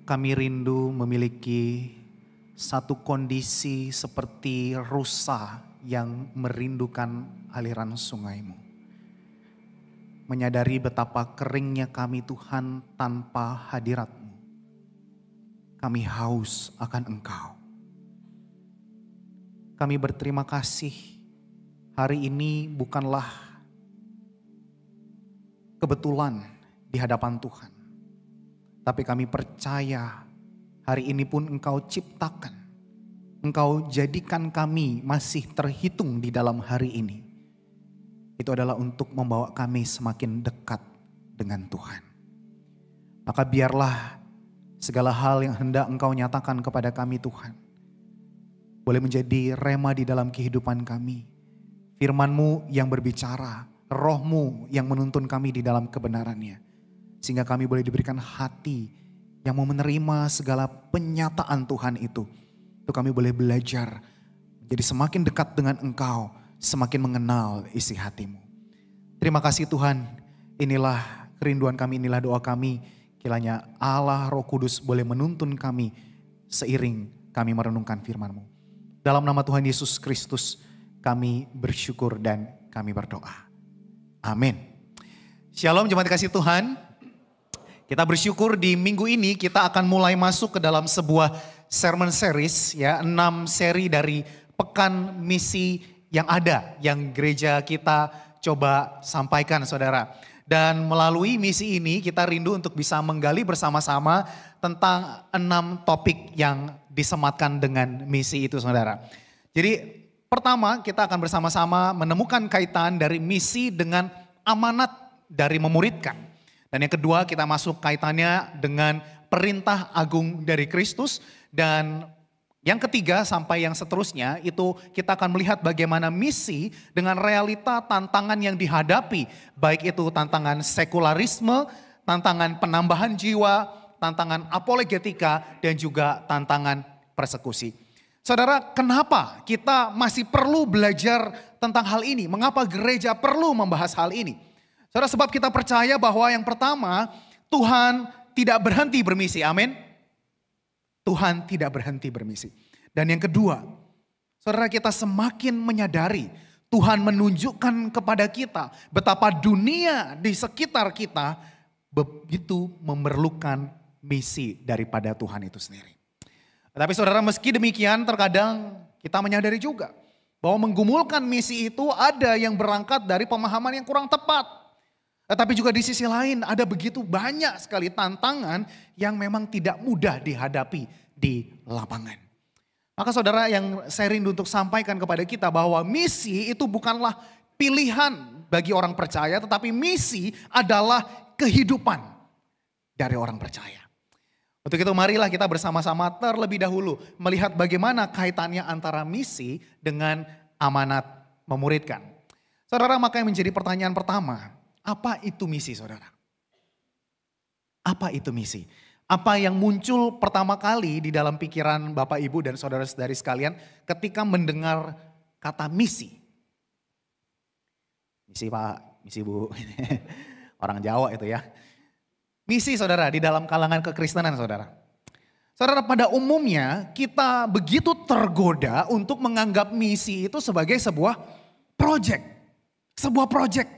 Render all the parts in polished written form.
Kami rindu memiliki satu kondisi seperti rusa yang merindukan aliran sungai-Mu. Menyadari betapa keringnya kami Tuhan tanpa hadirat-Mu. Kami haus akan Engkau. Kami berterima kasih hari ini bukanlah kebetulan di hadapan Tuhan. Tapi kami percaya hari ini pun Engkau ciptakan. Engkau jadikan kami masih terhitung di dalam hari ini. Itu adalah untuk membawa kami semakin dekat dengan Tuhan. Maka biarlah segala hal yang hendak Engkau nyatakan kepada kami Tuhan, boleh menjadi rema di dalam kehidupan kami. Firman-Mu yang berbicara, Roh-Mu yang menuntun kami di dalam kebenarannya. Sehingga kami boleh diberikan hati yang mau menerima segala penyataan Tuhan itu. Untuk kami boleh belajar jadi semakin dekat dengan Engkau, semakin mengenal isi hati-Mu. Terima kasih Tuhan, inilah kerinduan kami, inilah doa kami. Kiranya Allah Roh Kudus boleh menuntun kami seiring kami merenungkan firman-Mu. Dalam nama Tuhan Yesus Kristus kami bersyukur dan kami berdoa. Amin. Shalom jemaat kasih Tuhan. Kita bersyukur di minggu ini kita akan mulai masuk ke dalam sebuah sermon series ya, 6 seri dari pekan misi yang ada yang gereja kita coba sampaikan saudara. Dan melalui misi ini kita rindu untuk bisa menggali bersama-sama tentang 6 topik yang disematkan dengan misi itu saudara. Jadi pertama kita akan bersama-sama menemukan kaitan dari misi dengan amanat dari memuridkan. Dan yang kedua kita masuk kaitannya dengan perintah agung dari Kristus. Dan yang ketiga sampai yang seterusnya itu kita akan melihat bagaimana misi dengan realita tantangan yang dihadapi. Baik itu tantangan sekularisme, tantangan penambahan jiwa, tantangan apologetika dan juga tantangan persekusi. Saudara, kenapa kita masih perlu belajar tentang hal ini? Mengapa gereja perlu membahas hal ini? Saudara, sebab kita percaya bahwa yang pertama, Tuhan tidak berhenti bermisi, amin. Tuhan tidak berhenti bermisi. Dan yang kedua, saudara kita semakin menyadari Tuhan menunjukkan kepada kita betapa dunia di sekitar kita begitu memerlukan misi daripada Tuhan itu sendiri. Tapi saudara meski demikian terkadang kita menyadari juga bahwa menggumulkan misi itu ada yang berangkat dari pemahaman yang kurang tepat. Tetapi juga di sisi lain ada begitu banyak sekali tantangan yang memang tidak mudah dihadapi di lapangan. Maka saudara yang saya rindu untuk sampaikan kepada kita bahwa misi itu bukanlah pilihan bagi orang percaya, tetapi misi adalah kehidupan dari orang percaya. Untuk itu marilah kita bersama-sama terlebih dahulu melihat bagaimana kaitannya antara misi dengan amanat memuridkan. Saudara, maka yang menjadi pertanyaan pertama, apa itu misi saudara? Apa itu misi? Apa yang muncul pertama kali di dalam pikiran Bapak Ibu dan saudara-saudari sekalian ketika mendengar kata misi? Misi Pak, misi Bu, orang Jawa itu ya. Misi saudara di dalam kalangan kekristenan saudara. Saudara pada umumnya kita begitu tergoda untuk menganggap misi itu sebagai sebuah project. Sebuah project.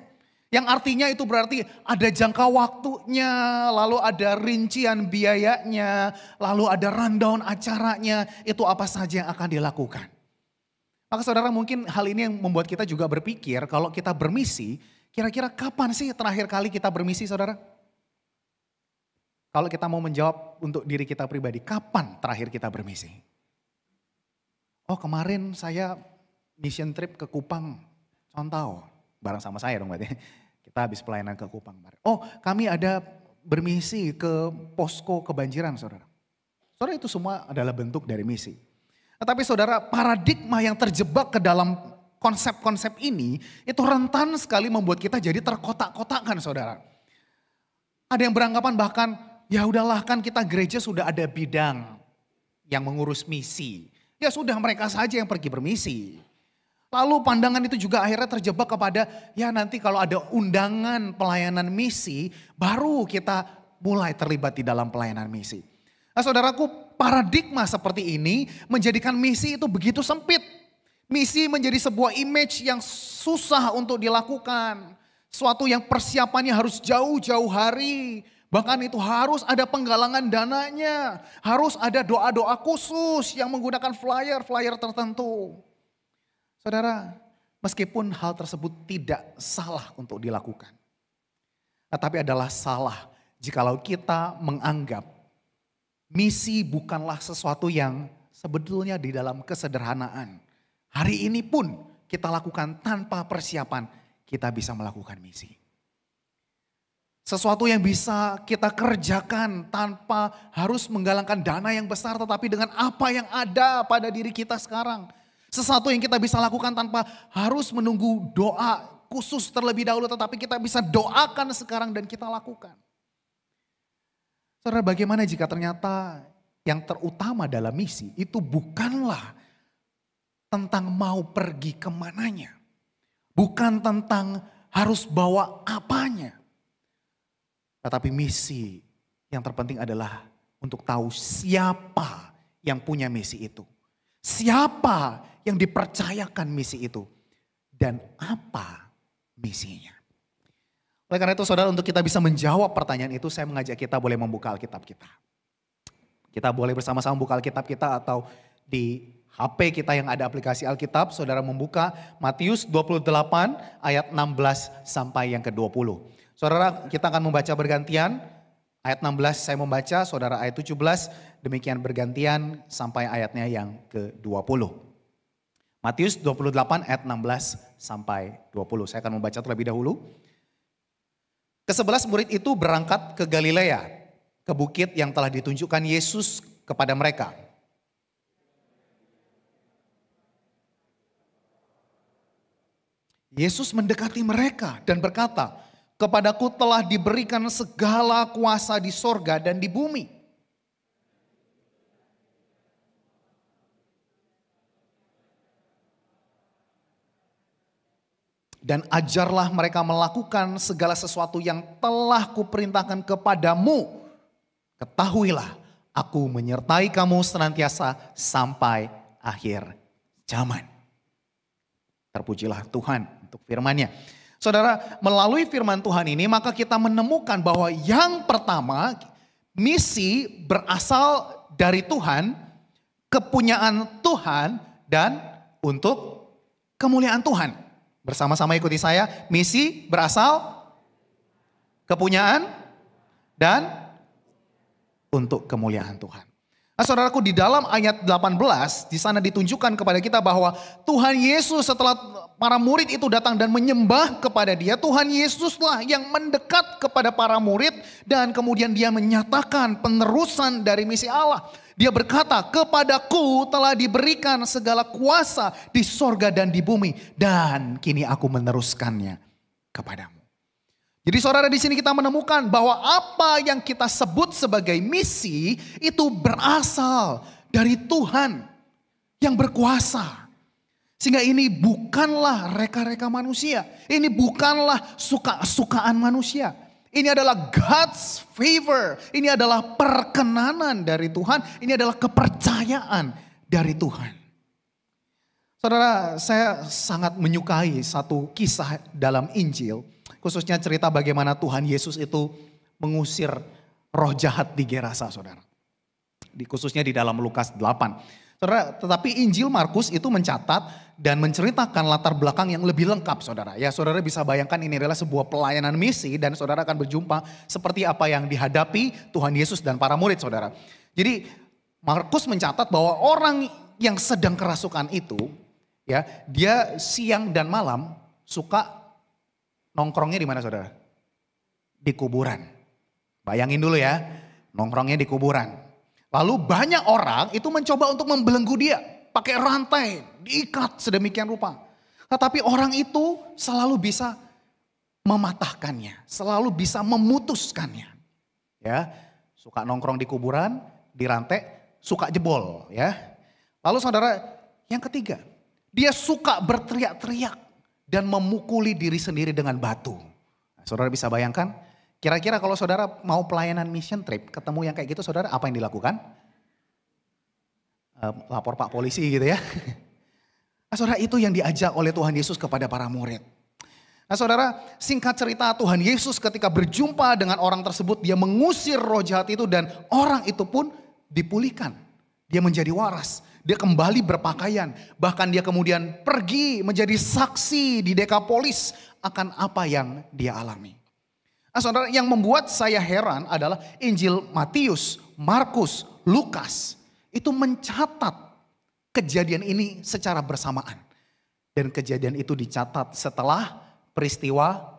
Yang artinya itu berarti ada jangka waktunya, lalu ada rincian biayanya, lalu ada rundown acaranya, itu apa saja yang akan dilakukan. Maka saudara mungkin hal ini yang membuat kita juga berpikir kalau kita bermisi, kira-kira kapan sih terakhir kali kita bermisi saudara? Kalau kita mau menjawab untuk diri kita pribadi, kapan terakhir kita bermisi? Oh kemarin saya mission trip ke Kupang, contoh. Bareng sama saya dong berarti. Kita habis pelayanan ke Kupang. Oh kami ada bermisi ke posko kebanjiran saudara. Saudara itu semua adalah bentuk dari misi. Tetapi saudara paradigma yang terjebak ke dalam konsep-konsep ini itu rentan sekali membuat kita jadi terkotak-kotakan saudara. Ada yang beranggapan bahkan ya udahlah kan kita gereja sudah ada bidang yang mengurus misi. Ya sudah mereka saja yang pergi bermisi. Lalu pandangan itu juga akhirnya terjebak kepada ya nanti kalau ada undangan pelayanan misi baru kita mulai terlibat di dalam pelayanan misi. Nah, saudaraku, paradigma seperti ini menjadikan misi itu begitu sempit. Misi menjadi sebuah image yang susah untuk dilakukan. Suatu yang persiapannya harus jauh-jauh hari. Bahkan itu harus ada penggalangan dananya. Harus ada doa-doa khusus yang menggunakan flyer-flyer tertentu. Saudara, meskipun hal tersebut tidak salah untuk dilakukan. Tetapi adalah salah jikalau kita menganggap misi bukanlah sesuatu yang sebetulnya di dalam kesederhanaan. Hari ini pun kita lakukan tanpa persiapan, kita bisa melakukan misi. Sesuatu yang bisa kita kerjakan tanpa harus menggalangkan dana yang besar, tetapi dengan apa yang ada pada diri kita sekarang. Sesuatu yang kita bisa lakukan tanpa harus menunggu doa khusus terlebih dahulu, tetapi kita bisa doakan sekarang dan kita lakukan. Saudara, bagaimana jika ternyata yang terutama dalam misi itu bukanlah tentang mau pergi kemananya. Bukan tentang harus bawa apanya. Tetapi misi yang terpenting adalah untuk tahu siapa yang punya misi itu. Siapa yang dipercayakan misi itu. Dan apa misinya. Oleh karena itu saudara, untuk kita bisa menjawab pertanyaan itu, saya mengajak kita boleh membuka Alkitab kita. Kita boleh bersama-sama membuka Alkitab kita atau di HP kita yang ada aplikasi Alkitab, saudara membuka Matius 28 ayat 16 sampai yang ke-20. Saudara, kita akan membaca bergantian, ayat 16 saya membaca, saudara ayat 17, demikian bergantian sampai ayatnya yang ke-20. Matius 28 ayat 16 sampai 20, saya akan membaca terlebih dahulu. Ke-11 murid itu berangkat ke Galilea, ke bukit yang telah ditunjukkan Yesus kepada mereka. Yesus mendekati mereka dan berkata, "Kepadaku telah diberikan segala kuasa di sorga dan di bumi. Dan ajarlah mereka melakukan segala sesuatu yang telah kuperintahkan kepadamu. Ketahuilah, aku menyertai kamu senantiasa sampai akhir zaman." Terpujilah Tuhan untuk firman-Nya. Saudara, melalui firman Tuhan ini maka kita menemukan bahwa yang pertama, misi berasal dari Tuhan, kepunyaan Tuhan, dan untuk kemuliaan Tuhan. Bersama-sama ikuti saya, misi berasal, kepunyaan, dan untuk kemuliaan Tuhan. Nah, saudaraku, di dalam ayat 18 di sana ditunjukkan kepada kita bahwa Tuhan Yesus setelah para murid itu datang dan menyembah kepada Dia, Tuhan Yesuslah yang mendekat kepada para murid dan kemudian Dia menyatakan penerusan dari misi Allah. Dia berkata, "Kepadaku telah diberikan segala kuasa di sorga dan di bumi, dan kini aku meneruskannya kepadamu." Jadi saudara, di sini kita menemukan bahwa apa yang kita sebut sebagai misi itu berasal dari Tuhan yang berkuasa. Sehingga ini bukanlah reka-reka manusia. Ini bukanlah suka-sukaan manusia. Ini adalah God's favor. Ini adalah perkenanan dari Tuhan. Ini adalah kepercayaan dari Tuhan. Saudara, saya sangat menyukai satu kisah dalam Injil. Khususnya cerita bagaimana Tuhan Yesus itu mengusir roh jahat di Gerasa, saudara. Khususnya di dalam Lukas 8. Saudara, tetapi Injil Markus itu mencatat dan menceritakan latar belakang yang lebih lengkap, saudara. Ya, saudara bisa bayangkan ini adalah sebuah pelayanan misi dan saudara akan berjumpa seperti apa yang dihadapi Tuhan Yesus dan para murid, saudara. Jadi Markus mencatat bahwa orang yang sedang kerasukan itu, ya, dia siang dan malam suka nongkrongnya di mana, saudara? Di kuburan. Bayangin dulu ya, nongkrongnya di kuburan. Lalu banyak orang itu mencoba untuk membelenggu dia. Pakai rantai, diikat sedemikian rupa. Tetapi orang itu selalu bisa mematahkannya. Selalu bisa memutuskannya. Ya, suka nongkrong di kuburan, di rantai, suka jebol. Ya. Lalu saudara, yang ketiga, dia suka berteriak-teriak dan memukuli diri sendiri dengan batu. Nah, saudara bisa bayangkan, Kira-kira kalau saudara mau pelayanan mission trip, ketemu yang kayak gitu saudara, apa yang dilakukan? Lapor Pak Polisi gitu ya. Nah, saudara, itu yang diajak oleh Tuhan Yesus kepada para murid. Nah saudara, singkat cerita, Tuhan Yesus ketika berjumpa dengan orang tersebut, dia mengusir roh jahat itu dan orang itu pun dipulihkan. Dia menjadi waras, dia kembali berpakaian. Bahkan dia kemudian pergi menjadi saksi di Dekapolis akan apa yang dia alami. Nah saudara, yang membuat saya heran adalah Injil Matius, Markus, Lukas itu mencatat kejadian ini secara bersamaan. Dan kejadian itu dicatat setelah peristiwa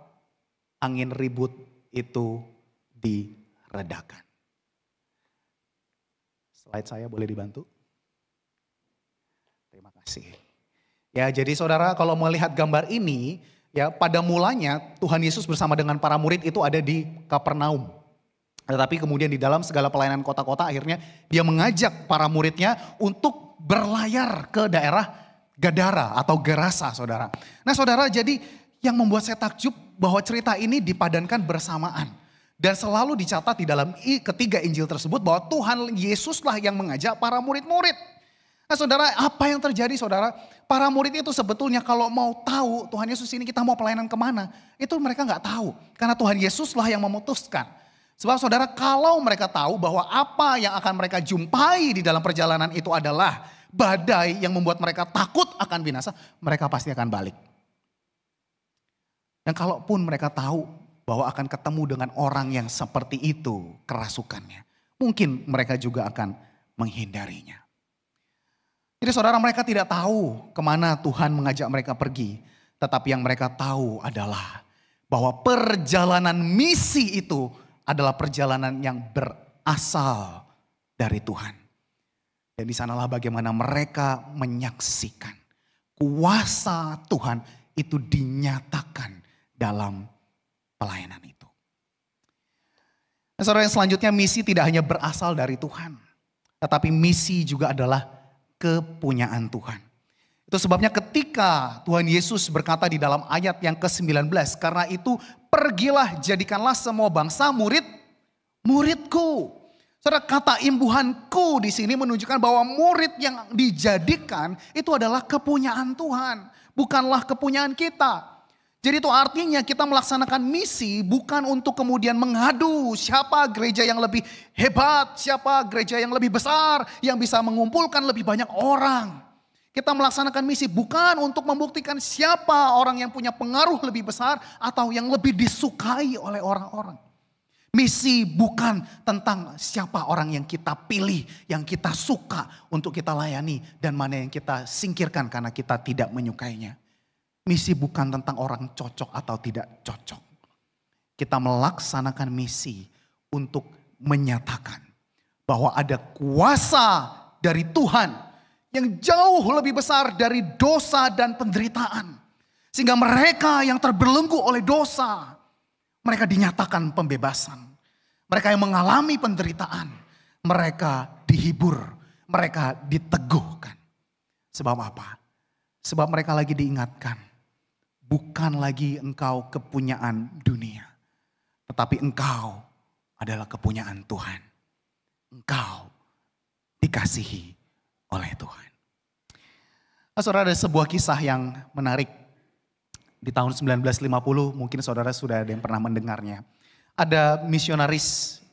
angin ribut itu diredakan. Slide saya boleh dibantu? Terima kasih. Ya, jadi saudara kalau melihat gambar ini, ya pada mulanya Tuhan Yesus bersama dengan para murid itu ada di Kapernaum. Tetapi kemudian di dalam segala pelayanan kota-kota akhirnya dia mengajak para muridnya untuk berlayar ke daerah Gadara atau Gerasa saudara. Nah saudara, jadi yang membuat saya takjub bahwa cerita ini dipadankan bersamaan. Dan selalu dicatat di dalam ketiga Injil tersebut bahwa Tuhan Yesuslah yang mengajak para murid-murid. Nah saudara, apa yang terjadi saudara? Para murid itu sebetulnya kalau mau tahu Tuhan Yesus ini kita mau pelayanan kemana, itu mereka nggak tahu. Karena Tuhan Yesuslah yang memutuskan. Sebab saudara, kalau mereka tahu bahwa apa yang akan mereka jumpai di dalam perjalanan itu adalah badai yang membuat mereka takut akan binasa, mereka pasti akan balik. Dan kalaupun mereka tahu bahwa akan ketemu dengan orang yang seperti itu kerasukannya, mungkin mereka juga akan menghindarinya. Jadi saudara, mereka tidak tahu kemana Tuhan mengajak mereka pergi. Tetapi yang mereka tahu adalah bahwa perjalanan misi itu adalah perjalanan yang berasal dari Tuhan. Dan di sanalah bagaimana mereka menyaksikan kuasa Tuhan itu dinyatakan dalam pelayanan itu. Nah, saudara, yang selanjutnya misi tidak hanya berasal dari Tuhan. Tetapi misi juga adalah kepunyaan Tuhan. Itu sebabnya ketika Tuhan Yesus berkata di dalam ayat yang ke-19, karena itu pergilah jadikanlah semua bangsa muridku. Saudara, kata imbuhanku di sini menunjukkan bahwa murid yang dijadikan itu adalah kepunyaan Tuhan, bukanlah kepunyaan kita. Jadi itu artinya kita melaksanakan misi bukan untuk kemudian mengadu siapa gereja yang lebih hebat, siapa gereja yang lebih besar, yang bisa mengumpulkan lebih banyak orang. Kita melaksanakan misi bukan untuk membuktikan siapa orang yang punya pengaruh lebih besar atau yang lebih disukai oleh orang-orang. Misi bukan tentang siapa orang yang kita pilih, yang kita suka untuk kita layani dan mana yang kita singkirkan karena kita tidak menyukainya. Misi bukan tentang orang cocok atau tidak cocok. Kita melaksanakan misi untuk menyatakan bahwa ada kuasa dari Tuhan yang jauh lebih besar dari dosa dan penderitaan. Sehingga mereka yang terbelenggu oleh dosa, mereka dinyatakan pembebasan. Mereka yang mengalami penderitaan, mereka dihibur, mereka diteguhkan. Sebab apa? Sebab mereka lagi diingatkan. Bukan lagi engkau kepunyaan dunia. Tetapi engkau adalah kepunyaan Tuhan. Engkau dikasihi oleh Tuhan. Nah, saudara, ada sebuah kisah yang menarik. Di tahun 1950 mungkin saudara sudah ada yang pernah mendengarnya. Ada misionaris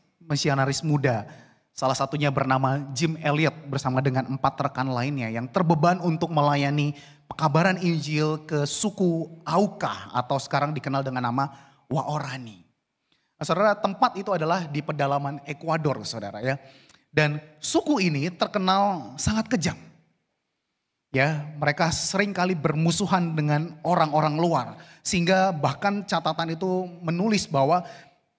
muda. Salah satunya bernama Jim Elliot bersama dengan 4 rekan lainnya yang terbeban untuk melayani pekabaran Injil ke suku Auca atau sekarang dikenal dengan nama Waorani. Nah, saudara, tempat itu adalah di pedalaman Ekuador, saudara ya. Dan suku ini terkenal sangat kejam. Ya, mereka sering kali bermusuhan dengan orang-orang luar. Sehingga bahkan catatan itu menulis bahwa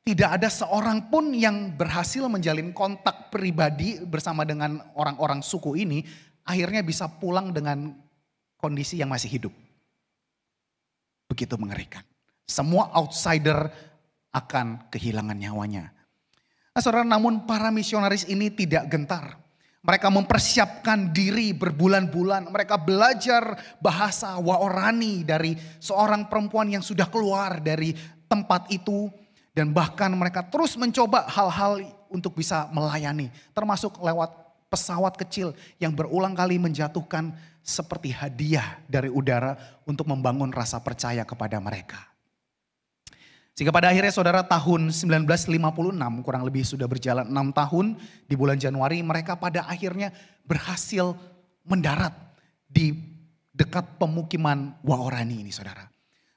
tidak ada seorang pun yang berhasil menjalin kontak pribadi bersama dengan orang-orang suku ini. Akhirnya bisa pulang dengan kondisi yang masih hidup. Begitu mengerikan. Semua outsider akan kehilangan nyawanya. Nah, saudara, namun para misionaris ini tidak gentar. Mereka mempersiapkan diri berbulan-bulan. Mereka belajar bahasa Waorani dari seorang perempuan yang sudah keluar dari tempat itu. Dan bahkan mereka terus mencoba hal-hal untuk bisa melayani. Termasuk lewat pesawat kecil yang berulang kali menjatuhkan seperti hadiah dari udara untuk membangun rasa percaya kepada mereka. Sehingga pada akhirnya saudara tahun 1956 kurang lebih sudah berjalan 6 tahun. Di bulan Januari mereka pada akhirnya berhasil mendarat di dekat pemukiman Waorani ini saudara.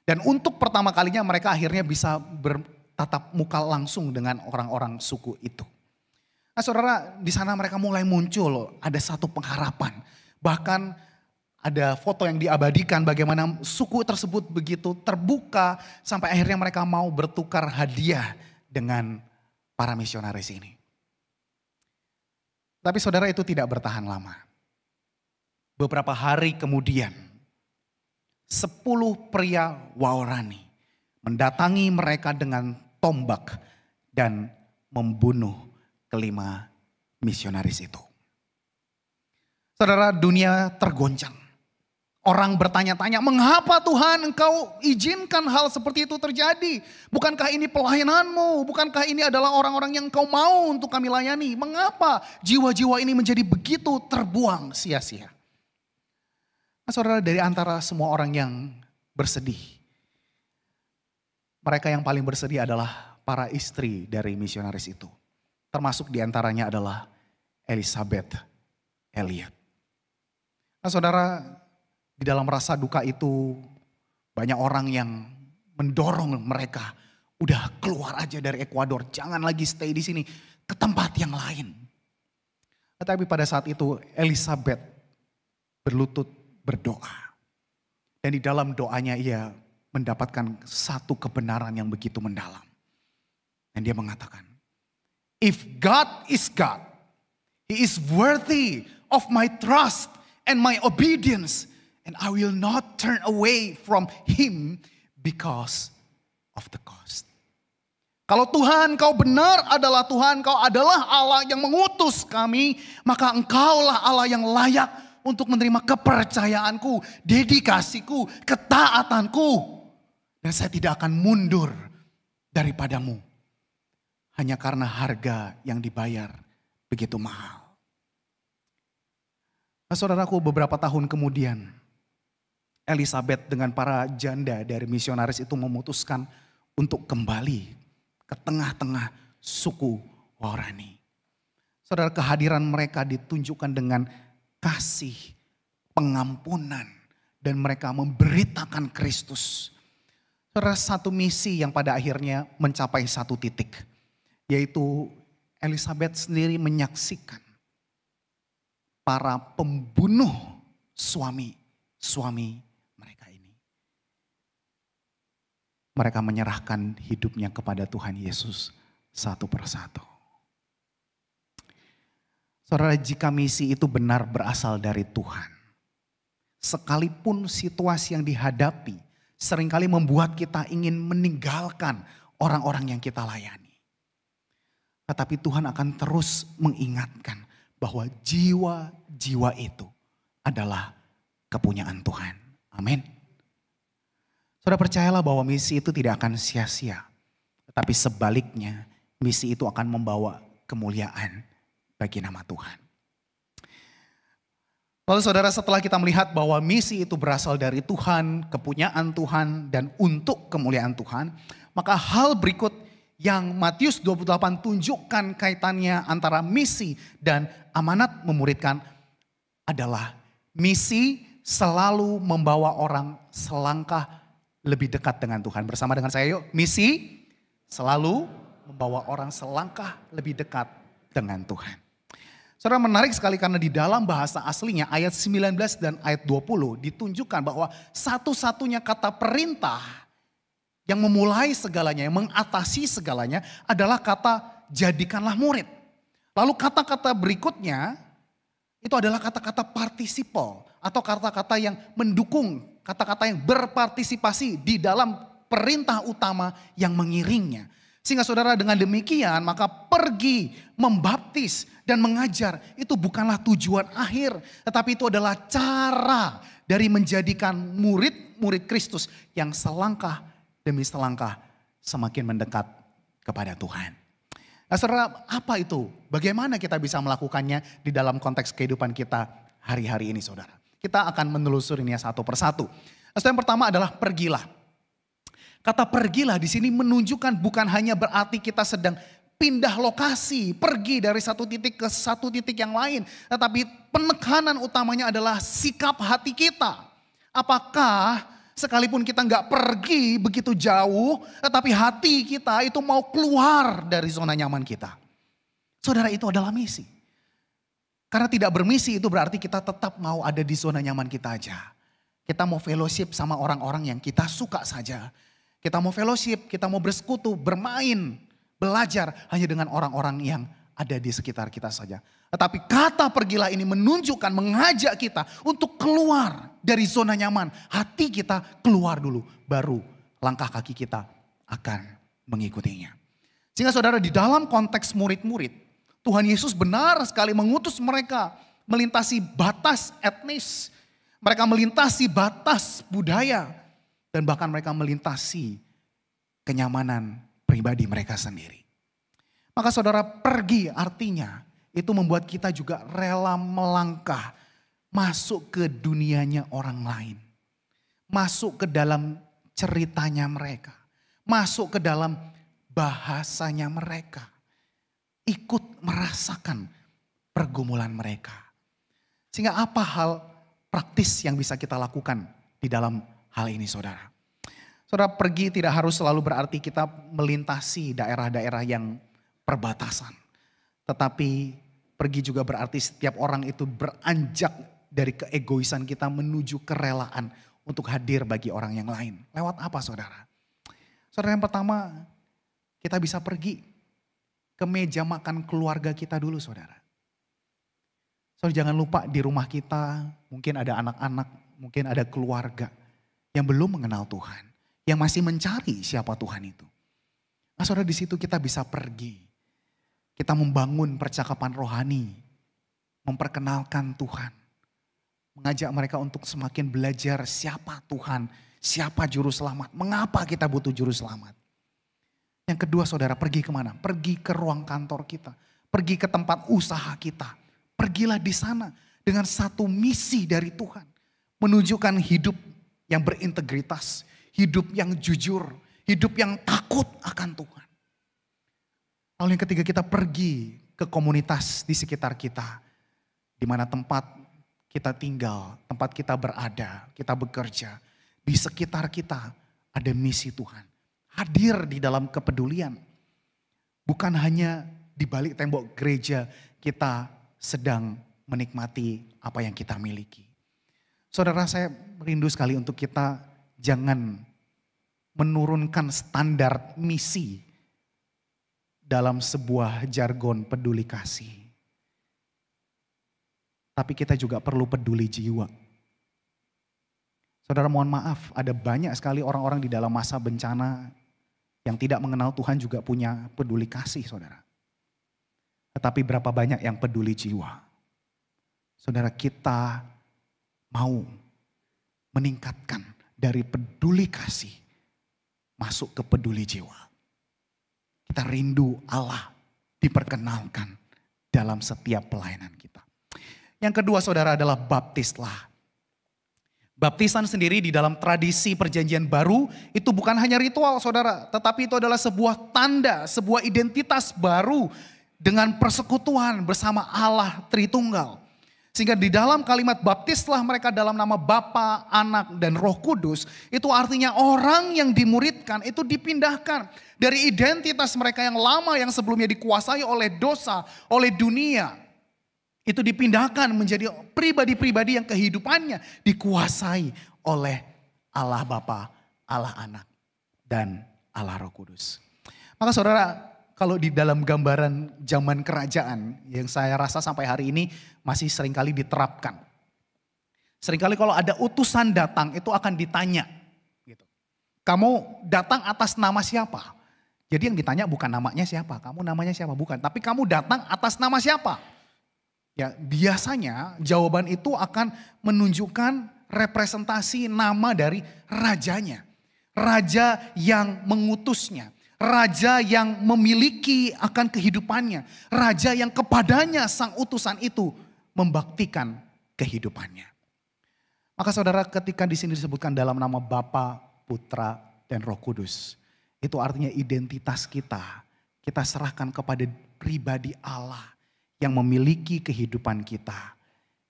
Dan untuk pertama kalinya mereka akhirnya bisa bertatap muka langsung dengan orang-orang suku itu. Nah saudara, di sana mereka mulai muncul, ada satu pengharapan. Bahkan ada foto yang diabadikan bagaimana suku tersebut begitu terbuka sampai akhirnya mereka mau bertukar hadiah dengan para misionaris ini. Tapi saudara, itu tidak bertahan lama. Beberapa hari kemudian, 10 pria Waorani mendatangi mereka dengan tombak dan membunuh kelima misionaris itu. Saudara, dunia tergoncang. Orang bertanya-tanya, mengapa Tuhan engkau izinkan hal seperti itu terjadi? Bukankah ini pelayananmu? Bukankah ini adalah orang-orang yang engkau mau untuk kami layani? Mengapa jiwa-jiwa ini menjadi begitu terbuang sia-sia? Nah, saudara, dari antara semua orang yang bersedih, mereka yang paling bersedih adalah para istri dari misionaris itu. Termasuk diantaranya adalah Elizabeth Elliot. Nah saudara, di dalam rasa duka itu banyak orang yang mendorong mereka. Udah keluar aja dari Ekuador, jangan lagi stay di sini, ke tempat yang lain. Tetapi pada saat itu Elizabeth berlutut berdoa. Dan di dalam doanya ia mendapatkan satu kebenaran yang begitu mendalam. Dan dia mengatakan, if God is God, He is worthy of my trust and my obedience. And I will not turn away from Him because of the cost. Kalau Tuhan kau benar adalah Tuhan, kau adalah Allah yang mengutus kami, maka engkaulah Allah yang layak untuk menerima kepercayaanku, dedikasiku, ketaatanku. Dan saya tidak akan mundur daripadamu. Hanya karena harga yang dibayar begitu mahal. Nah, saudaraku, beberapa tahun kemudian Elizabeth dengan para janda dari misionaris itu memutuskan untuk kembali ke tengah-tengah suku Waorani. Saudara, kehadiran mereka ditunjukkan dengan kasih, pengampunan, dan mereka memberitakan Kristus. Saudara, satu misi yang pada akhirnya mencapai satu titik. Yaitu Elizabeth sendiri menyaksikan para pembunuh suami mereka ini. Mereka menyerahkan hidupnya kepada Tuhan Yesus satu persatu. Saudara, jika misi itu benar berasal dari Tuhan, sekalipun situasi yang dihadapi seringkali membuat kita ingin meninggalkan orang-orang yang kita layani. Tetapi Tuhan akan terus mengingatkan bahwa jiwa-jiwa itu adalah kepunyaan Tuhan. Amin. Saudara, percayalah bahwa misi itu tidak akan sia-sia. Tetapi sebaliknya misi itu akan membawa kemuliaan bagi nama Tuhan. Lalu saudara, setelah kita melihat bahwa misi itu berasal dari Tuhan, kepunyaan Tuhan, dan untuk kemuliaan Tuhan, maka hal berikut yang Matius 28 tunjukkan kaitannya antara misi dan amanat memuridkan adalah misi selalu membawa orang selangkah lebih dekat dengan Tuhan. Bersama dengan saya yuk, misi selalu membawa orang selangkah lebih dekat dengan Tuhan. Saudara, menarik sekali karena di dalam bahasa aslinya ayat 19 dan ayat 20 ditunjukkan bahwa satu-satunya kata perintah yang memulai segalanya, yang mengatasi segalanya adalah kata jadikanlah murid. Lalu kata-kata berikutnya itu adalah kata-kata participle atau kata-kata yang mendukung, kata-kata yang berpartisipasi di dalam perintah utama yang mengiringnya. Sehingga saudara, dengan demikian maka pergi, membaptis dan mengajar itu bukanlah tujuan akhir. Tetapi itu adalah cara dari menjadikan murid-murid Kristus yang selangkah demi selangkah semakin mendekat kepada Tuhan. Nah saudara, apa itu? Bagaimana kita bisa melakukannya di dalam konteks kehidupan kita hari-hari ini saudara? Kita akan menelusurinya satu persatu. Nah, yang pertama adalah pergilah. Kata pergilah di sini menunjukkan bukan hanya berarti kita sedang pindah lokasi, pergi dari satu titik ke satu titik yang lain. Tetapi penekanan utamanya adalah sikap hati kita. Apakah sekalipun kita nggak pergi begitu jauh, tetapi hati kita itu mau keluar dari zona nyaman kita. Saudara, itu adalah misi. Karena tidak bermisi itu berarti kita tetap mau ada di zona nyaman kita aja. Kita mau fellowship sama orang-orang yang kita suka saja. Kita mau fellowship, kita mau bersekutu, bermain, belajar hanya dengan orang-orang yang ada di sekitar kita saja. Tetapi kata pergilah ini menunjukkan, mengajak kita untuk keluar dari zona nyaman. Hati kita keluar dulu, baru langkah kaki kita akan mengikutinya. Sehingga saudara, di dalam konteks murid-murid, Tuhan Yesus benar sekali mengutus mereka melintasi batas etnis. Mereka melintasi batas budaya. Dan bahkan mereka melintasi kenyamanan pribadi mereka sendiri. Maka saudara, pergi artinya itu membuat kita juga rela melangkah masuk ke dunianya orang lain. Masuk ke dalam ceritanya mereka. Masuk ke dalam bahasanya mereka. Ikut merasakan pergumulan mereka. Sehingga apa hal praktis yang bisa kita lakukan di dalam hal ini saudara? Saudara, pergi tidak harus selalu berarti kita melintasi daerah-daerah yang perbatasan. Tetapi pergi juga berarti setiap orang itu beranjak dari keegoisan kita menuju kerelaan untuk hadir bagi orang yang lain. Lewat apa saudara? Saudara, yang pertama kita bisa pergi ke meja makan keluarga kita dulu saudara. Saudara, jangan lupa di rumah kita mungkin ada anak-anak, mungkin ada keluarga yang belum mengenal Tuhan. Yang masih mencari siapa Tuhan itu. Nah saudara, di situ kita bisa pergi. Kita membangun percakapan rohani. Memperkenalkan Tuhan. Mengajak mereka untuk semakin belajar siapa Tuhan. Siapa juru selamat. Mengapa kita butuh juru selamat. Yang kedua saudara, pergi kemana? Pergi ke ruang kantor kita. Pergi ke tempat usaha kita. Pergilah di sana dengan satu misi dari Tuhan. Menunjukkan hidup yang berintegritas. Hidup yang jujur. Hidup yang takut akan Tuhan. Lalu yang ketiga, kita pergi ke komunitas di sekitar kita. Di mana tempat kita tinggal, tempat kita berada, kita bekerja. Di sekitar kita ada misi Tuhan. Hadir di dalam kepedulian. Bukan hanya di balik tembok gereja kita sedang menikmati apa yang kita miliki. Saudara, saya rindu sekali untuk kita jangan menurunkan standar misi dalam sebuah jargon peduli kasih. Tapi kita juga perlu peduli jiwa. Saudara, mohon maaf, ada banyak sekali orang-orang di dalam masa bencana yang tidak mengenal Tuhan juga punya peduli kasih saudara. Tetapi berapa banyak yang peduli jiwa. Saudara, kita mau meningkatkan dari peduli kasih masuk ke peduli jiwa. Kita rindu Allah diperkenalkan dalam setiap pelayanan kita. Yang kedua saudara adalah baptislah. Baptisan sendiri di dalam tradisi perjanjian baru itu bukan hanya ritual saudara. Tetapi itu adalah sebuah tanda, sebuah identitas baru dengan persekutuan bersama Allah Tritunggal. Sehingga di dalam kalimat baptislah mereka dalam nama Bapa, Anak, dan Roh Kudus. Itu artinya orang yang dimuridkan itu dipindahkan. Dari identitas mereka yang lama yang sebelumnya dikuasai oleh dosa, oleh dunia. Itu dipindahkan menjadi pribadi-pribadi yang kehidupannya dikuasai oleh Allah Bapa, Allah Anak, dan Allah Roh Kudus. Maka saudara, kalau di dalam gambaran zaman kerajaan yang saya rasa sampai hari ini masih seringkali diterapkan. Seringkali kalau ada utusan datang itu akan ditanya. Gitu. Kamu datang atas nama siapa? Jadi yang ditanya bukan namanya siapa, kamu namanya siapa, bukan. Tapi kamu datang atas nama siapa? Ya, biasanya jawaban itu akan menunjukkan representasi nama dari rajanya. Raja yang mengutusnya. Raja yang memiliki akan kehidupannya. Raja yang kepadanya sang utusan itu membaktikan kehidupannya. Maka saudara, ketika di sini disebutkan dalam nama Bapa, Putra, dan Roh Kudus. Itu artinya identitas kita. Kita serahkan kepada pribadi Allah yang memiliki kehidupan kita.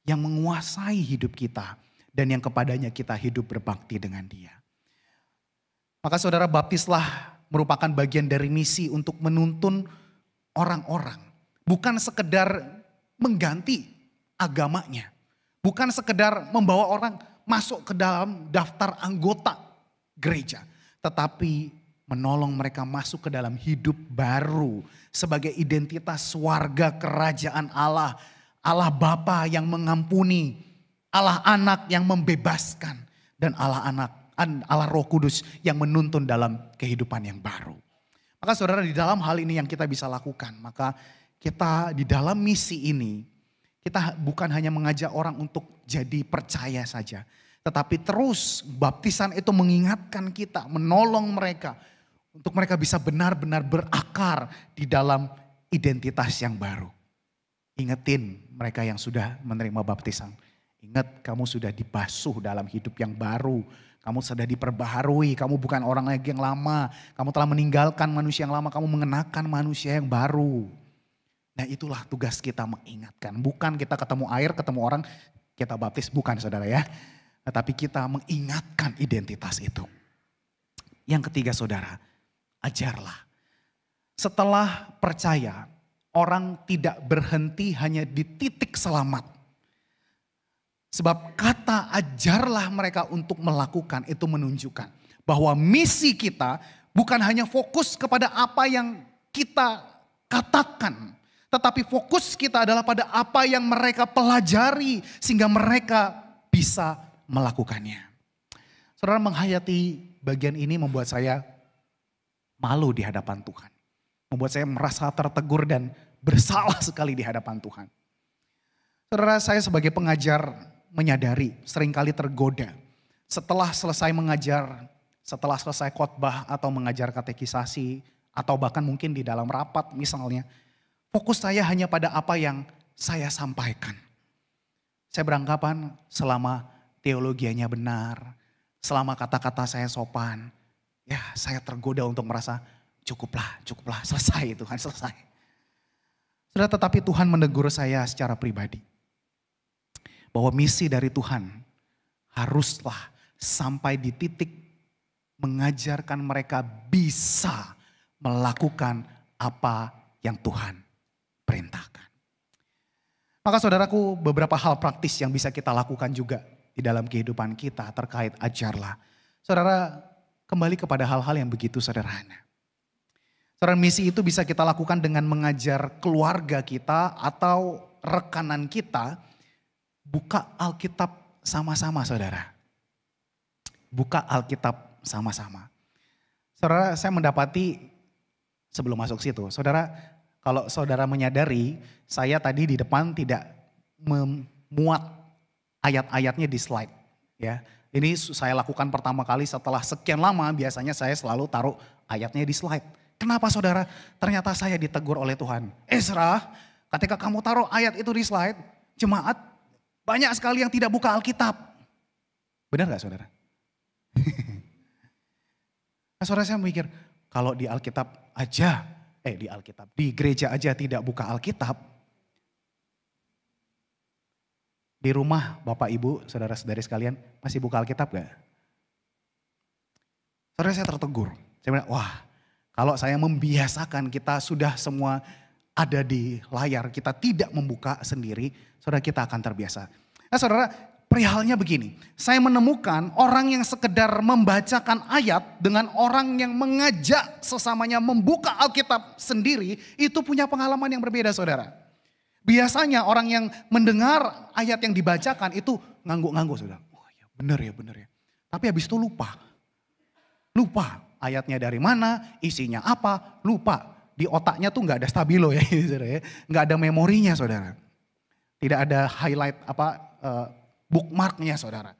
Yang menguasai hidup kita. Dan yang kepadanya kita hidup berbakti dengan Dia. Maka saudara, baptislah merupakan bagian dari misi untuk menuntun orang-orang. Bukan sekedar mengganti agamanya. Bukan sekedar membawa orang masuk ke dalam daftar anggota gereja. Tetapi menolong mereka masuk ke dalam hidup baru. Sebagai identitas warga kerajaan Allah. Allah Bapa yang mengampuni. Allah Anak yang membebaskan. Dan Allah Roh Kudus yang menuntun dalam kehidupan yang baru. Maka saudara, di dalam hal ini yang kita bisa lakukan. Maka kita di dalam misi ini, kita bukan hanya mengajak orang untuk jadi percaya saja. Tetapi terus baptisan itu mengingatkan kita, menolong mereka. Untuk mereka bisa benar-benar berakar di dalam identitas yang baru. Ingetin mereka yang sudah menerima baptisan. Ingat, kamu sudah dibasuh dalam hidup yang baru. Kamu sudah diperbaharui, kamu bukan orang lagi yang lama. Kamu telah meninggalkan manusia yang lama, kamu mengenakan manusia yang baru. Nah, itulah tugas kita mengingatkan. Bukan kita ketemu air, ketemu orang, kita baptis. Bukan saudara ya. Tetapi kita mengingatkan identitas itu. Yang ketiga saudara, ajarlah. Setelah percaya, orang tidak berhenti hanya di titik selamat. Sebab kata ajarlah mereka untuk melakukan itu menunjukkan bahwa misi kita bukan hanya fokus kepada apa yang kita katakan. Tetapi fokus kita adalah pada apa yang mereka pelajari sehingga mereka bisa melakukannya. Saudara, menghayati bagian ini membuat saya malu di hadapan Tuhan. Membuat saya merasa tertegur dan bersalah sekali di hadapan Tuhan. Saudara, saya sebagai pengajar menyadari, seringkali tergoda. Setelah selesai mengajar, setelah selesai khotbah atau mengajar katekisasi, atau bahkan mungkin di dalam rapat misalnya, fokus saya hanya pada apa yang saya sampaikan. Saya beranggapan selama teologianya benar, selama kata-kata saya sopan, ya saya tergoda untuk merasa cukuplah, selesai Tuhan, selesai. Sudah, tetapi Tuhan menegur saya secara pribadi. Bahwa misi dari Tuhan haruslah sampai di titik mengajarkan mereka bisa melakukan apa yang Tuhan perintahkan. Maka saudaraku, beberapa hal praktis yang bisa kita lakukan juga di dalam kehidupan kita terkait ajarlah. Saudara, kembali kepada hal-hal yang begitu sederhana. Saudara, misi itu bisa kita lakukan dengan mengajar keluarga kita atau rekanan kita. Buka Alkitab sama-sama saudara. Buka Alkitab sama-sama. Saudara, saya mendapati sebelum masuk situ. Saudara, kalau saudara menyadari saya tadi di depan tidak memuat ayat-ayatnya di slide. Ya, ini saya lakukan pertama kali setelah sekian lama, biasanya saya selalu taruh ayatnya di slide. Kenapa saudara? Ternyata saya ditegur oleh Tuhan. Ezra, ketika kamu taruh ayat itu di slide, jemaat banyak sekali yang tidak buka Alkitab. Benar gak saudara? Nah, saudara, saya mikir, kalau di Alkitab aja, di gereja aja tidak buka Alkitab. Di rumah Bapak Ibu, saudara-saudari sekalian, masih buka Alkitab gak? Saudara, saya tertegur. Saya bilang, wah, kalau saya membiasakan kita sudah semua ada di layar, kita tidak membuka sendiri, saudara, kita akan terbiasa. Nah saudara, perihalnya begini, saya menemukan orang yang sekedar membacakan ayat dengan orang yang mengajak sesamanya membuka Alkitab sendiri, itu punya pengalaman yang berbeda saudara. Biasanya orang yang mendengar ayat yang dibacakan itu ngangguk-ngangguk saudara. Oh ya benar ya. Tapi habis itu lupa. Lupa ayatnya dari mana, isinya apa, lupa. Di otaknya tuh nggak ada stabilo ya, saudara ya. Nggak ada memorinya saudara. Tidak ada highlight bookmarknya saudara.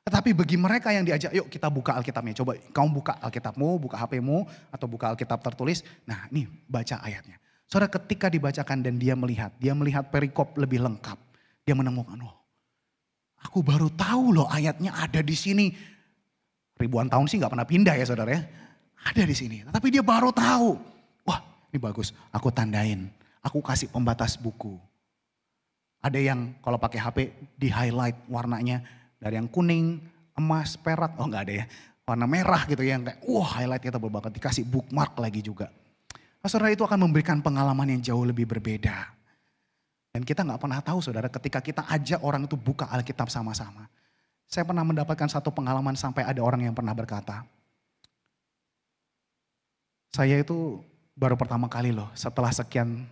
Tetapi bagi mereka yang diajak, yuk kita buka Alkitabnya. Coba kamu buka Alkitabmu, buka HP-mu, atau buka Alkitab tertulis. Nah nih baca ayatnya. Saudara ketika dibacakan dan dia melihat perikop lebih lengkap. Dia menemukan, oh aku baru tahu loh ayatnya ada di sini. Ribuan tahun sih gak pernah pindah ya saudara ya. Ada di sini, tetapi dia baru tahu. Wah ini bagus, aku tandain. Aku kasih pembatas buku. Ada yang kalau pakai HP di highlight warnanya. Dari yang kuning, emas, perak, oh enggak ada ya. Warna merah gitu ya, yang kayak wah highlightnya tebal banget. Dikasih bookmark lagi juga. Nah, saudara itu akan memberikan pengalaman yang jauh lebih berbeda. Dan kita gak pernah tahu saudara ketika kita ajak orang itu buka Alkitab sama-sama. Saya pernah mendapatkan satu pengalaman sampai ada orang yang pernah berkata. Saya itu baru pertama kali loh setelah sekian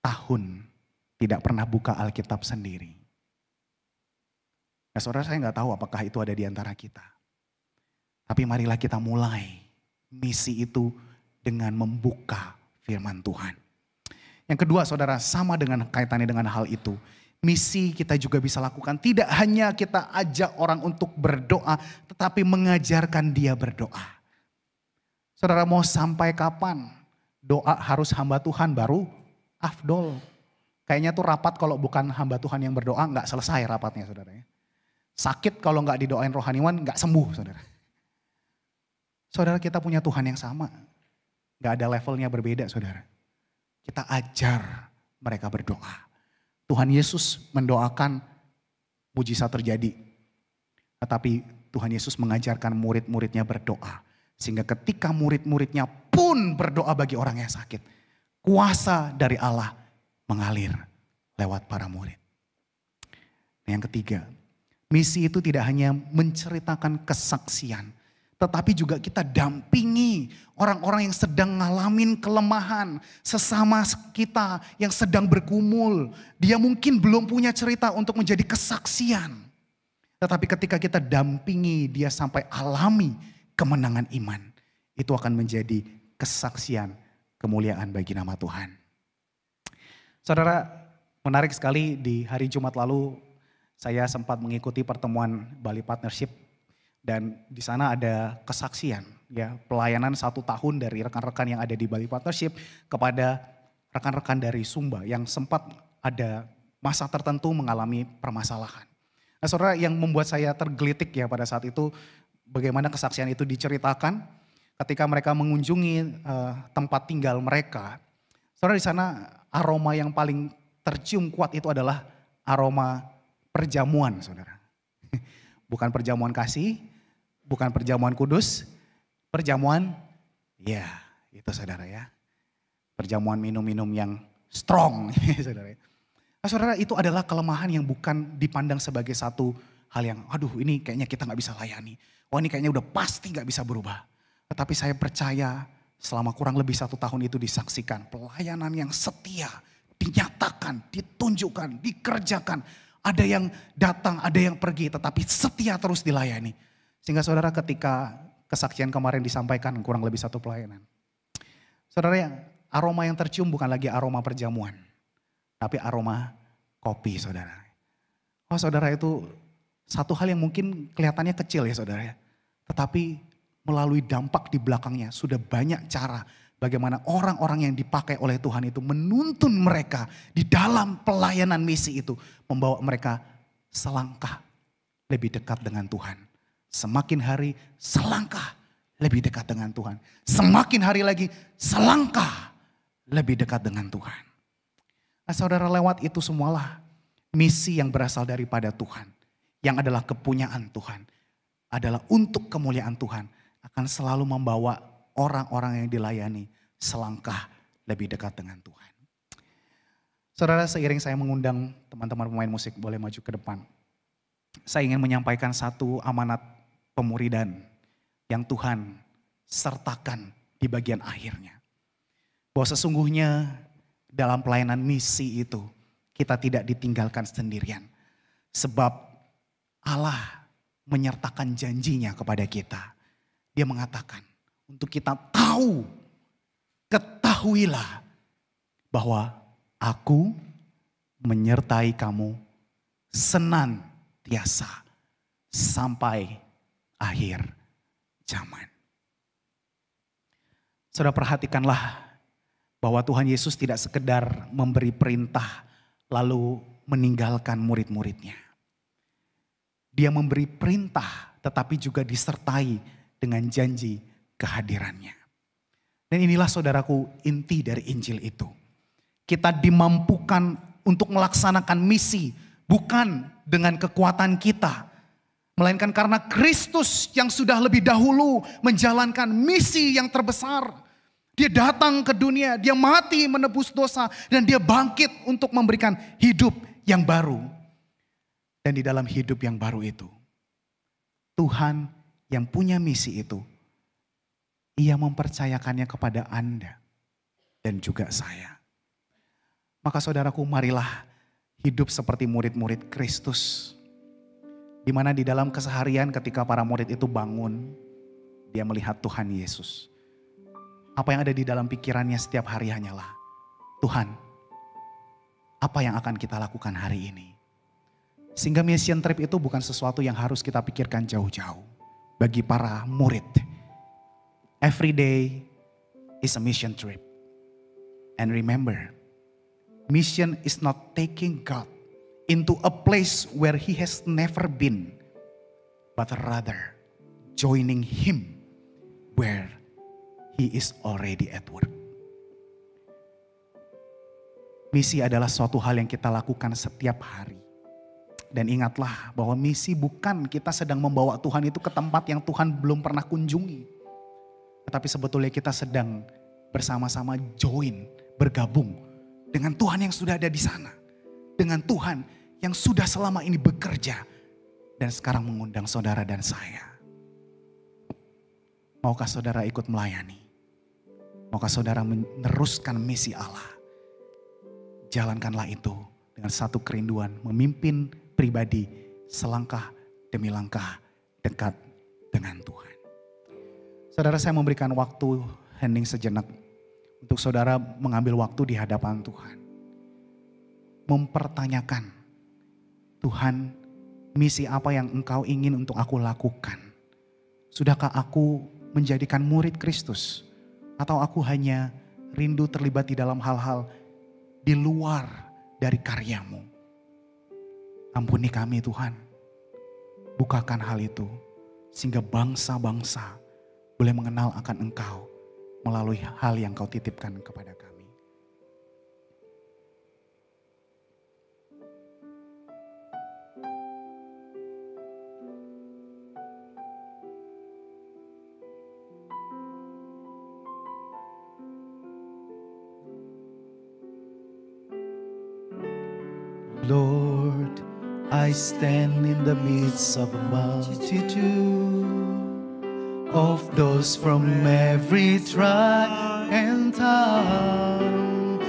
tahun tidak pernah buka Alkitab sendiri. Nah saudara saya nggak tahu apakah itu ada di antara kita. Tapi marilah kita mulai misi itu dengan membuka firman Tuhan. Yang kedua saudara sama dengan kaitannya dengan hal itu. Misi kita juga bisa lakukan tidak hanya kita ajak orang untuk berdoa. Tetapi mengajarkan dia berdoa. Saudara mau sampai kapan doa harus hamba Tuhan baru afdol. Kayaknya tuh rapat kalau bukan hamba Tuhan yang berdoa nggak selesai rapatnya saudara ya. Sakit kalau nggak didoain rohaniwan nggak sembuh saudara. Saudara kita punya Tuhan yang sama. Nggak ada levelnya berbeda saudara. Kita ajar mereka berdoa. Tuhan Yesus mendoakan mujizat terjadi. Tetapi Tuhan Yesus mengajarkan murid-muridnya berdoa. Sehingga ketika murid-muridnya pun berdoa bagi orang yang sakit. Kuasa dari Allah mengalir lewat para murid. Yang ketiga. Misi itu tidak hanya menceritakan kesaksian. Tetapi juga kita dampingi orang-orang yang sedang ngalamin kelemahan. Sesama kita yang sedang bergumul. Dia mungkin belum punya cerita untuk menjadi kesaksian. Tetapi ketika kita dampingi dia sampai alami kemenangan iman. Itu akan menjadi kesaksian kemuliaan bagi nama Tuhan. Saudara menarik sekali di hari Jumat lalu. Saya sempat mengikuti pertemuan Bali Partnership dan di sana ada kesaksian ya pelayanan 1 tahun dari rekan-rekan yang ada di Bali Partnership kepada rekan-rekan dari Sumba yang sempat ada masa tertentu mengalami permasalahan. Nah saudara yang membuat saya tergelitik ya pada saat itu bagaimana kesaksian itu diceritakan ketika mereka mengunjungi tempat tinggal mereka. Saudara di sana aroma yang paling tercium kuat itu adalah aroma perjamuan saudara. Bukan perjamuan kasih, bukan perjamuan kudus, perjamuan ya itu saudara ya. Perjamuan minum-minum yang strong saudara. Nah, saudara itu adalah kelemahan yang bukan dipandang sebagai satu hal yang aduh ini kayaknya kita gak bisa layani. Wah ini kayaknya udah pasti gak bisa berubah. Tetapi saya percaya selama kurang lebih 1 tahun itu disaksikan pelayanan yang setia, dinyatakan, ditunjukkan, dikerjakan. Ada yang datang, ada yang pergi, tetapi setia terus dilayani. Sehingga saudara ketika kesaksian kemarin disampaikan kurang lebih 1 pelayanan. Saudara yang aroma yang tercium bukan lagi aroma perjamuan. Tapi aroma kopi saudara. Oh saudara itu satu hal yang mungkin kelihatannya kecil ya saudara ya. Tetapi melalui dampak di belakangnya sudah banyak cara. Bagaimana orang-orang yang dipakai oleh Tuhan itu menuntun mereka di dalam pelayanan misi itu. Membawa mereka selangkah lebih dekat dengan Tuhan. Semakin hari selangkah lebih dekat dengan Tuhan. Semakin hari lagi selangkah lebih dekat dengan Tuhan. Nah saudara lewat itu semualah misi yang berasal daripada Tuhan. Yang adalah kepunyaan Tuhan. Adalah untuk kemuliaan Tuhan. Akan selalu membawa orang-orang yang dilayani selangkah lebih dekat dengan Tuhan. Saudara seiring saya mengundang teman-teman pemain musik boleh maju ke depan. Saya ingin menyampaikan satu amanat pemuridan yang Tuhan sertakan di bagian akhirnya. Bahwa sesungguhnya dalam pelayanan misi itu kita tidak ditinggalkan sendirian. Sebab Allah menyertakan janjinya kepada kita. Dia mengatakan untuk kita tahu, ketahuilah bahwa aku menyertai kamu senantiasa sampai akhir zaman. Saudara, perhatikanlah bahwa Tuhan Yesus tidak sekedar memberi perintah lalu meninggalkan murid-muridnya. Dia memberi perintah tetapi juga disertai dengan janji kehadirannya. Dan inilah saudaraku inti dari Injil itu. Kita dimampukan untuk melaksanakan misi bukan dengan kekuatan kita, melainkan karena Kristus yang sudah lebih dahulu menjalankan misi yang terbesar. Dia datang ke dunia, dia mati menebus dosa, dan dia bangkit untuk memberikan hidup yang baru. Dan di dalam hidup yang baru itu, Tuhan yang punya misi itu, Ia mempercayakannya kepada Anda dan juga saya. Maka saudaraku, marilah hidup seperti murid-murid Kristus. Di mana di dalam keseharian ketika para murid itu bangun, dia melihat Tuhan Yesus. Apa yang ada di dalam pikirannya setiap hari hanyalah, Tuhan, apa yang akan kita lakukan hari ini? Sehingga mission trip itu bukan sesuatu yang harus kita pikirkan jauh-jauh. Bagi para murid, every day is a mission trip. And remember, mission is not taking God into a place where He has never been, but rather joining Him where He is already at work. Misi adalah suatu hal yang kita lakukan setiap hari. Dan ingatlah bahwa misi bukan kita sedang membawa Tuhan itu ke tempat yang Tuhan belum pernah kunjungi. Tetapi sebetulnya kita sedang bersama-sama join, bergabung dengan Tuhan yang sudah ada di sana. Dengan Tuhan yang sudah selama ini bekerja dan sekarang mengundang saudara dan saya. Maukah saudara ikut melayani? Maukah saudara meneruskan misi Allah? Jalankanlah itu dengan satu kerinduan memimpin pribadi selangkah demi langkah dekat dengan Tuhan. Saudara, saya memberikan waktu hening sejenak untuk saudara mengambil waktu di hadapan Tuhan. Mempertanyakan, Tuhan, misi apa yang Engkau ingin untuk aku lakukan? Sudahkah aku menjadikan murid Kristus? Atau aku hanya rindu terlibat di dalam hal-hal di luar dari karya-Mu? Ampuni kami Tuhan, bukakan hal itu sehingga bangsa-bangsa boleh mengenal akan Engkau melalui hal yang Kau titipkan kepada kami. Lord, I stand in the midst of a multitude of those from every tribe and tongue.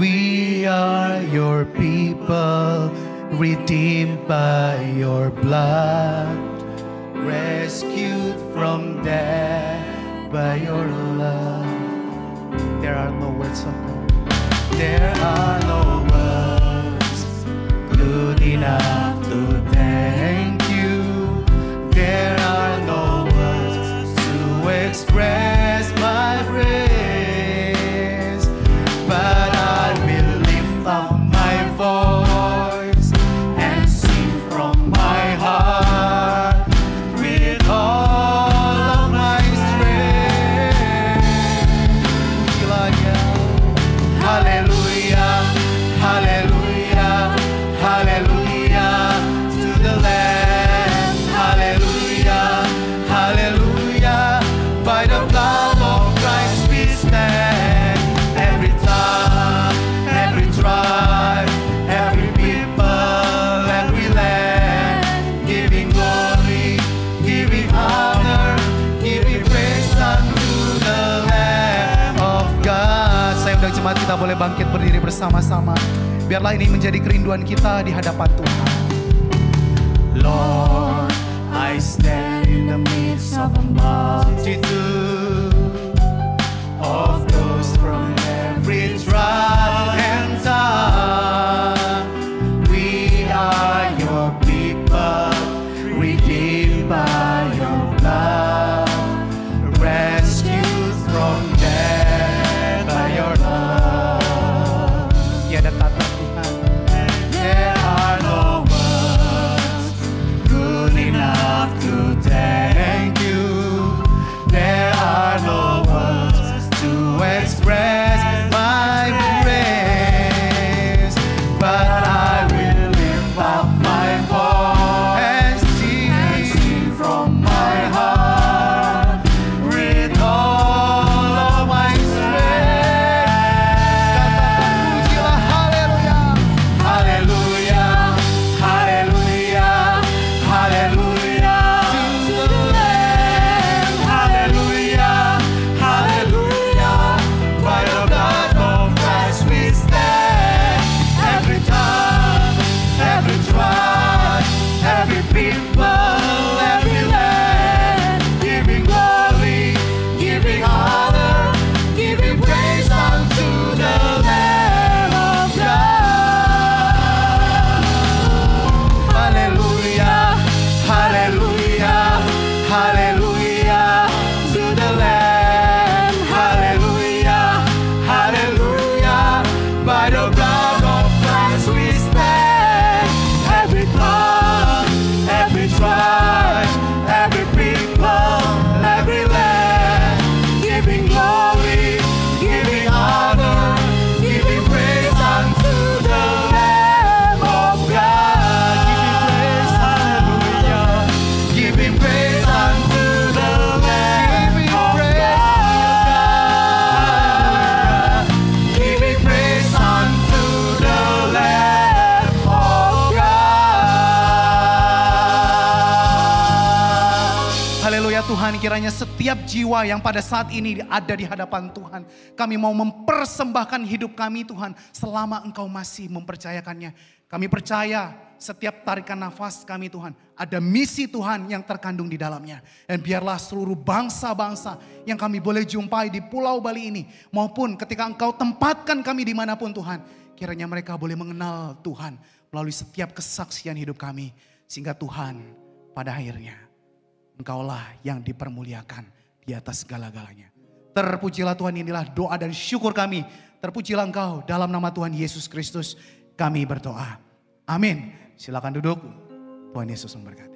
We are your people, redeemed by your blood, rescued from death by your love. There are no words of God. There are no words good enough to thank you. There are no words to express my praise, but I will lift up my voice and sing from my heart with all of my strength. Hallelujah, hallelujah, hallelujah to the Lamb. Hallelujah, hallelujah. By the blood of Christ we stand. Every tongue, every tribe, every people, every land, giving glory, giving honor, giving praise unto the Lamb of God. Saya undang jemaat kita boleh bangkit berdiri bersama-sama. Biarlah ini menjadi kerinduan kita di hadapan Tuhan. Lord, I stand in the midst of a multitude of those from every tribe and tongue. We are your people, redeemed Tuhan, kiranya setiap jiwa yang pada saat ini ada di hadapan Tuhan, kami mau mempersembahkan hidup kami Tuhan, selama Engkau masih mempercayakannya. Kami percaya setiap tarikan nafas kami Tuhan, ada misi Tuhan yang terkandung di dalamnya. Dan biarlah seluruh bangsa-bangsa yang kami boleh jumpai di Pulau Bali ini, maupun ketika Engkau tempatkan kami dimanapun Tuhan, kiranya mereka boleh mengenal Tuhan melalui setiap kesaksian hidup kami. Sehingga Tuhan pada akhirnya Engkaulah yang dipermuliakan di atas segala-galanya. Terpujilah Tuhan, inilah doa dan syukur kami. Terpujilah Engkau, dalam nama Tuhan Yesus Kristus kami berdoa. Amin. Silakan duduk. Tuhan Yesus memberkati.